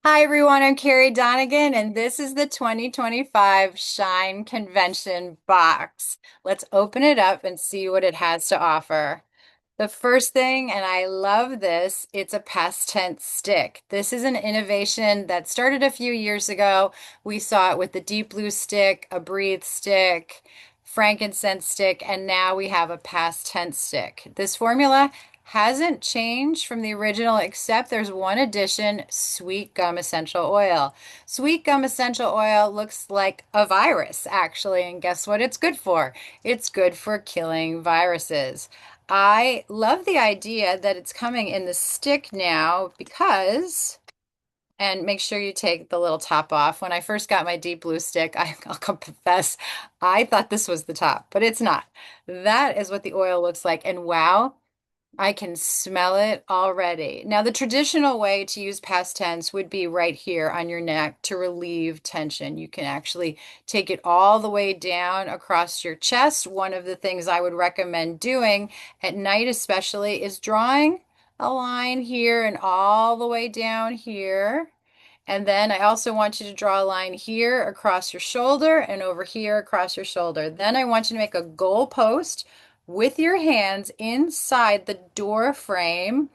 Hi everyone, I'm Carrie Donegan, and this is the 2025 Shine Convention box. Let's open it up and see what it has to offer. The first thing, and I love this, it's a past tense stick. This is an innovation that started a few years ago. We saw it with the deep blue stick, a breathe stick, frankincense stick, and now we have a past tense stick. This formula hasn't changed from the original, except there's one addition, sweet gum essential oil. Sweet gum essential oil looks like a virus, actually, and guess what it's good for? It's good for killing viruses. I love the idea that it's coming in the stick now because, and make sure you take the little top off. When I first got my deep blue stick, I'll confess, I thought this was the top, but it's not. That is what the oil looks like. And wow, I can smell it already. Now, the traditional way to use past tense would be right here on your neck to relieve tension. You can actually take it all the way down across your chest. One of the things I would recommend doing at night, especially, is drawing a line here and all the way down here. And then I also want you to draw a line here across your shoulder and over here across your shoulder. Then I want you to make a goal post with your hands inside the door frame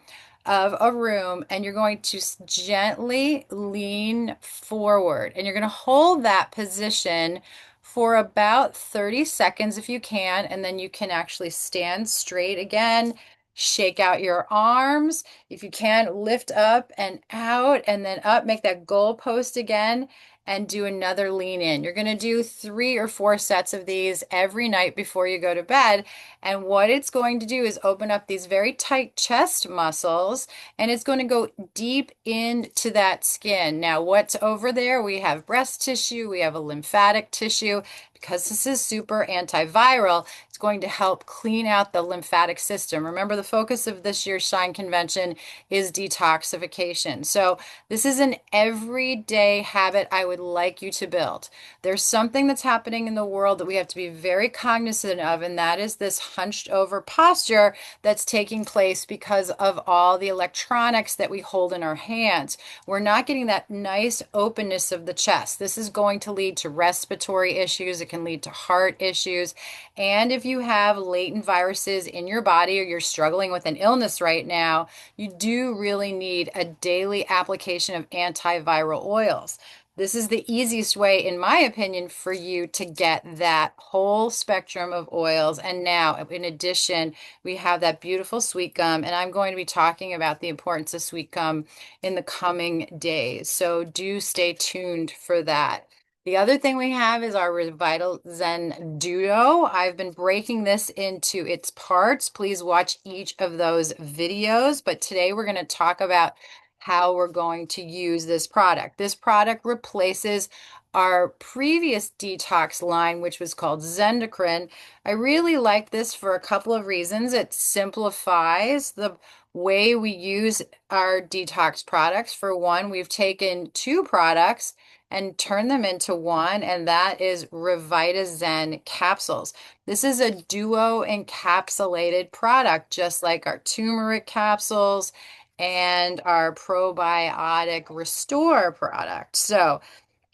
of a room, and you're going to gently lean forward, and you're going to hold that position for about 30 seconds if you can, and then you can actually stand straight again. Shake out your arms. If you can, lift up and out and then up. Make that goal post again and do another lean in. You're going to do 3 or 4 sets of these every night before you go to bed. And what it's going to do is open up these very tight chest muscles, and it's going to go deep into that skin. Now, what's over there? We have breast tissue, we have a lymphatic tissue. Because this is super antiviral, it's going to help clean out the lymphatic system. Remember, the focus of this year's Shine Convention is detoxification. So, this is an everyday habit I would like you to build. There's something that's happening in the world that we have to be very cognizant of, and that is this hunched over posture that's taking place because of all the electronics that we hold in our hands. We're not getting that nice openness of the chest. This is going to lead to respiratory issues. It can lead to heart issues. And if you have latent viruses in your body or you're struggling with an illness right now, you do really need a daily application of antiviral oils. This is the easiest way, in my opinion, for you to get that whole spectrum of oils. And now, in addition, we have that beautiful sweet gum, and I'm going to be talking about the importance of sweet gum in the coming days. So do stay tuned for that. The other thing we have is our Revital Zen Duo. I've been breaking this into its parts. Please watch each of those videos. But today we're going to talk about how we're going to use this product. This product replaces our previous detox line, which was called Zendocrine. I really like this for a couple of reasons. It simplifies the way we use our detox products. For one, we've taken 2 products and turned them into one, and that is Revita Zen capsules. This is a duo encapsulated product, just like our turmeric capsules and our probiotic restore product. So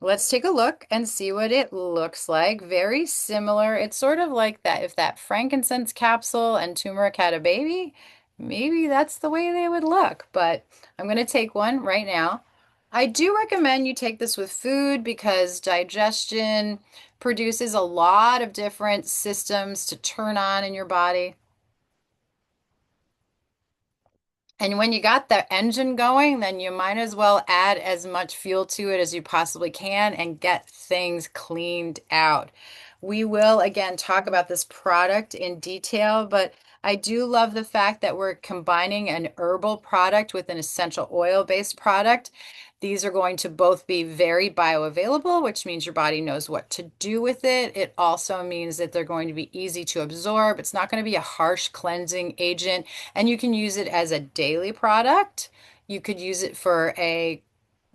let's take a look and see what it looks like. Very similar. It's sort of like that if that frankincense capsule and turmeric had a baby, maybe that's the way they would look. But I'm going to take one right now. I do recommend you take this with food because digestion produces a lot of different systems to turn on in your body. And when you got the engine going, then you might as well add as much fuel to it as you possibly can and get things cleaned out. We will again talk about this product in detail, but I do love the fact that we're combining an herbal product with an essential oil-based product. These are going to both be very bioavailable, which means your body knows what to do with it. It also means that they're going to be easy to absorb. It's not going to be a harsh cleansing agent, and you can use it as a daily product. You could use it for a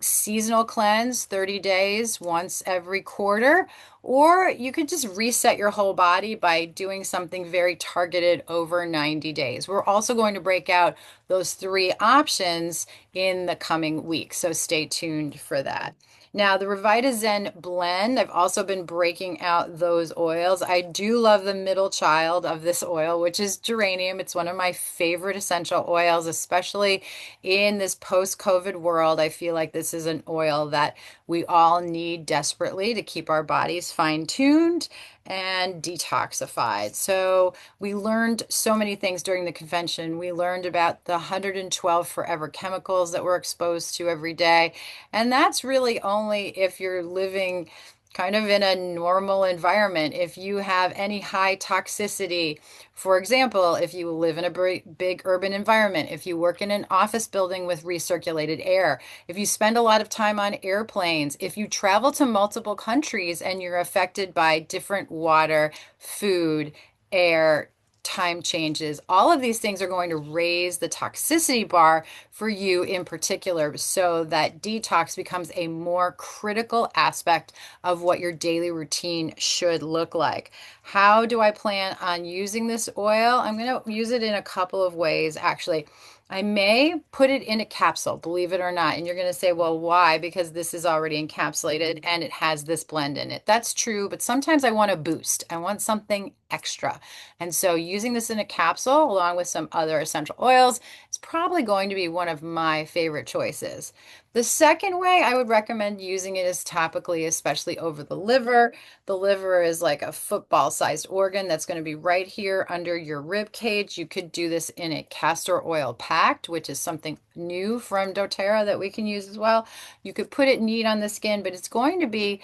seasonal cleanse, 30 days, once every quarter, or you could just reset your whole body by doing something very targeted over 90 days. We're also going to break out those three options in the coming week. So stay tuned for that. Now, the Revitazen blend, I've also been breaking out those oils. I do love the middle child of this oil, which is geranium. It's one of my favorite essential oils, especially in this post-COVID world. I feel like this is an oil that we all need desperately to keep our bodies fine-tuned and detoxified. So we learned so many things during the convention. We learned about the 112 forever chemicals that we're exposed to every day. And that's really only if you're living kind of in a normal environment. If you have any high toxicity, for example, if you live in a big urban environment, if you work in an office building with recirculated air, if you spend a lot of time on airplanes, if you travel to multiple countries and you're affected by different water, food, air, time changes, all of these things are going to raise the toxicity bar for you in particular, so that detox becomes a more critical aspect of what your daily routine should look like. How do I plan on using this oil? I'm going to use it in a couple of ways, actually. I may put it in a capsule, believe it or not. And you're going to say, well, why? Because this is already encapsulated and it has this blend in it. That's true, but sometimes I want a boost. I want something extra. And so using this in a capsule along with some other essential oils is probably going to be one of my favorite choices. The second way I would recommend using it is topically, especially over the liver. The liver is like a football-sized organ that's going to be right here under your rib cage. You could do this in a castor oil packed, which is something new from døTERRA that we can use as well. You could put it neat on the skin, but it's going to be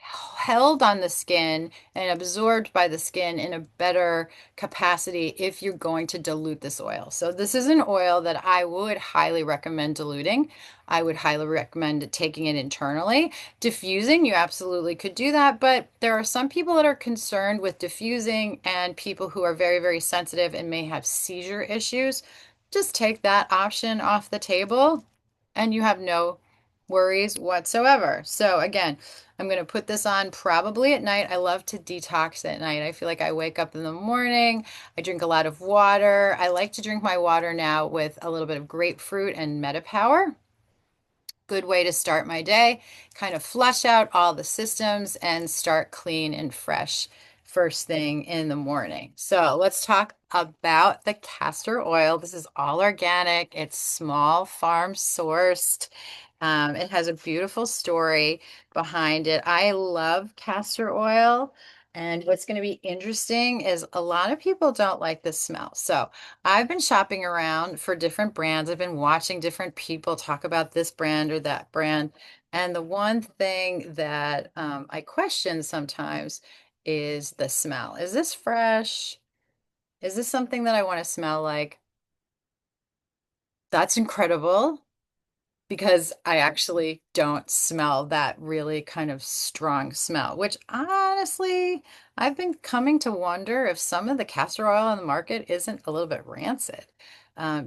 held on the skin and absorbed by the skin in a better capacity if you're going to dilute this oil. So this is an oil that I would highly recommend diluting. I would highly recommend taking it internally. Diffusing, you absolutely could do that, but there are some people that are concerned with diffusing and people who are very, very sensitive and may have seizure issues. Just take that option off the table and you have no worries whatsoever. So again, I'm going to put this on probably at night. I love to detox at night. I feel like I wake up in the morning, I drink a lot of water. I like to drink my water now with a little bit of grapefruit and MetaPower. Good way to start my day, kind of flush out all the systems and start clean and fresh first thing in the morning. So let's talk about the castor oil. This is all organic. It's small farm sourced. It has a beautiful story behind it. I love castor oil. And what's going to be interesting is a lot of people don't like the smell. So I've been shopping around for different brands. I've been watching different people talk about this brand or that brand. And the one thing that I question sometimes is the smell. Is this fresh? Is this something that I want to smell like? That's incredible because I actually don't smell that really kind of strong smell, which honestly, I've been coming to wonder if some of the castor oil on the market isn't a little bit rancid,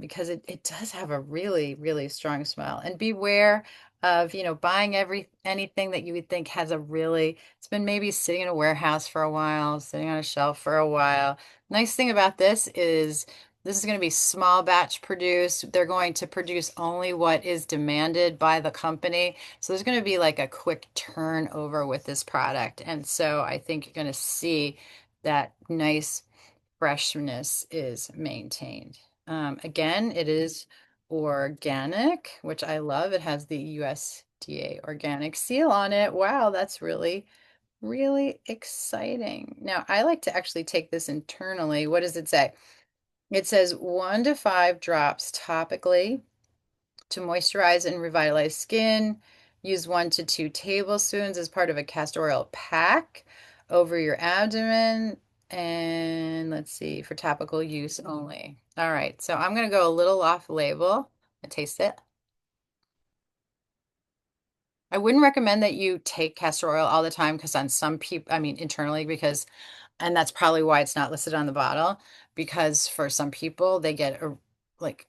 because it does have a really, really strong smell. And beware of, buying anything that you would think has a really, it's been maybe sitting in a warehouse for a while, sitting on a shelf for a while. Nice thing about this is going to be small batch produced. They're going to produce only what is demanded by the company. So there's going to be like a quick turnover with this product. And so I think you're going to see that nice freshness is maintained. Again, it is organic, which I love. It has the USDA organic seal on it. Wow, that's really, really exciting. Now, I like to actually take this internally. What does it say? It says 1 to 5 drops topically to moisturize and revitalize skin. Use 1 to 2 tablespoons as part of a castor oil pack over your abdomen. And let's see, for topical use only. All right, so I'm going to go a little off label. I taste it. I wouldn't recommend that you take castor oil all the time because on some people, I mean, internally, because and that's probably why it's not listed on the bottle, because for some people they get a like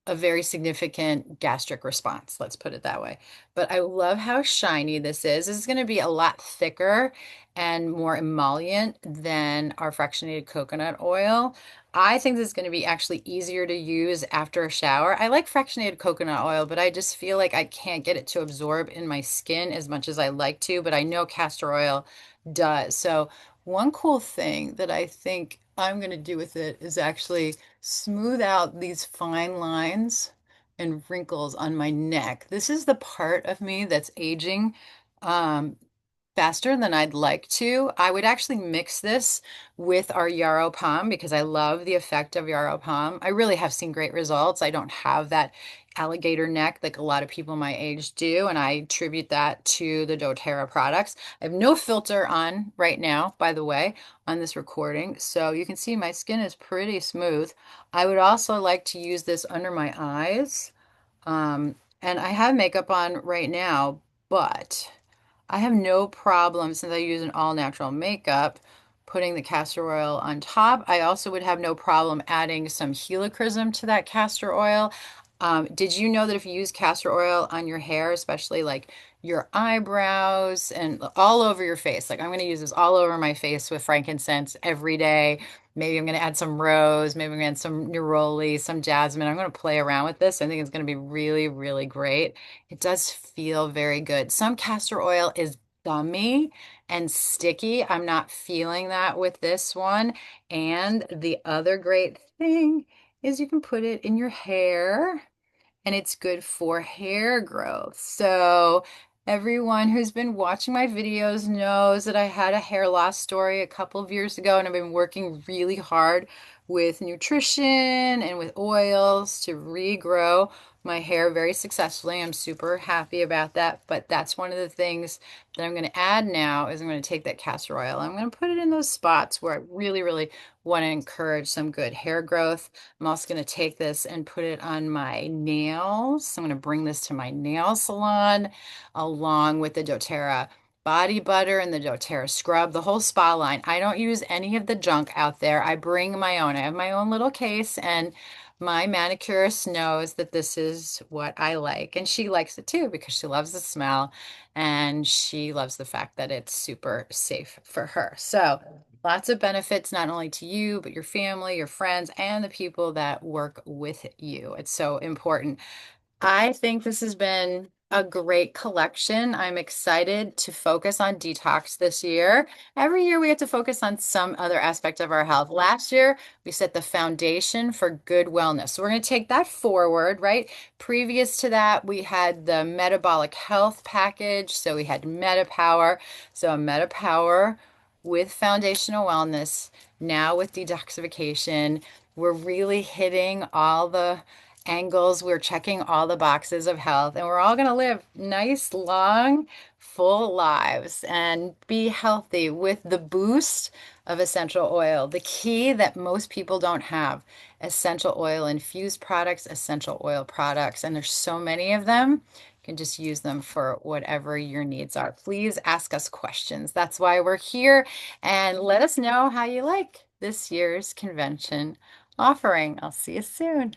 a very significant gastric response. Let's put it that way. But I love how shiny this is. This is going to be a lot thicker and more emollient than our fractionated coconut oil. I think this is going to be actually easier to use after a shower. I like fractionated coconut oil, but I just feel like I can't get it to absorb in my skin as much as I like to, but I know castor oil does. So one cool thing that I think I'm going to do with it is actually smooth out these fine lines and wrinkles on my neck. This is the part of me that's aging um, faster than I'd like to. I would actually mix this with our Yarrow Pom because I love the effect of Yarrow Pom. I really have seen great results. I don't have that alligator neck like a lot of people my age do, and I attribute that to the doTERRA products. I have no filter on right now, by the way, on this recording, so you can see my skin is pretty smooth. I would also like to use this under my eyes. And I have makeup on right now, but I have no problem since I use an all natural makeup putting the castor oil on top. I also would have no problem adding some helichrysum to that castor oil. Did you know that if you use castor oil on your hair, especially like your eyebrows and all over your face, like I'm going to use this all over my face with frankincense every day. Maybe I'm going to add some rose, maybe I'm going to add some neroli, some jasmine. I'm going to play around with this. I think it's going to be really, really great. It does feel very good. Some castor oil is gummy and sticky. I'm not feeling that with this one. And the other great thing is you can put it in your hair and it's good for hair growth. So everyone who's been watching my videos knows that I had a hair loss story a couple of years ago, and I've been working really hard with nutrition and with oils to regrow my hair very successfully. I'm super happy about that. But that's one of the things that I'm going to add now is I'm going to take that castor oil. I'm going to put it in those spots where I really, really want to encourage some good hair growth. I'm also going to take this and put it on my nails. I'm going to bring this to my nail salon along with the doTERRA body butter and the doTERRA scrub, the whole spa line. I don't use any of the junk out there. I bring my own. I have my own little case, and my manicurist knows that this is what I like. And she likes it too because she loves the smell and she loves the fact that it's super safe for her. So, lots of benefits, not only to you, but your family, your friends, and the people that work with you. It's so important. I think this has been a great collection. I'm excited to focus on detox this year. Every year we have to focus on some other aspect of our health. Last year, we set the foundation for good wellness. So we're going to take that forward, right? Previous to that, we had the metabolic health package. So we had MetaPower. So a MetaPower with foundational wellness, now with detoxification. We're really hitting all the angles. We're checking all the boxes of health, and we're all going to live nice, long, full lives and be healthy with the boost of essential oil. The key that most people don't have: essential oil infused products, essential oil products, and there's so many of them. You can just use them for whatever your needs are. Please ask us questions. That's why we're here. And let us know how you like this year's convention offering. I'll see you soon.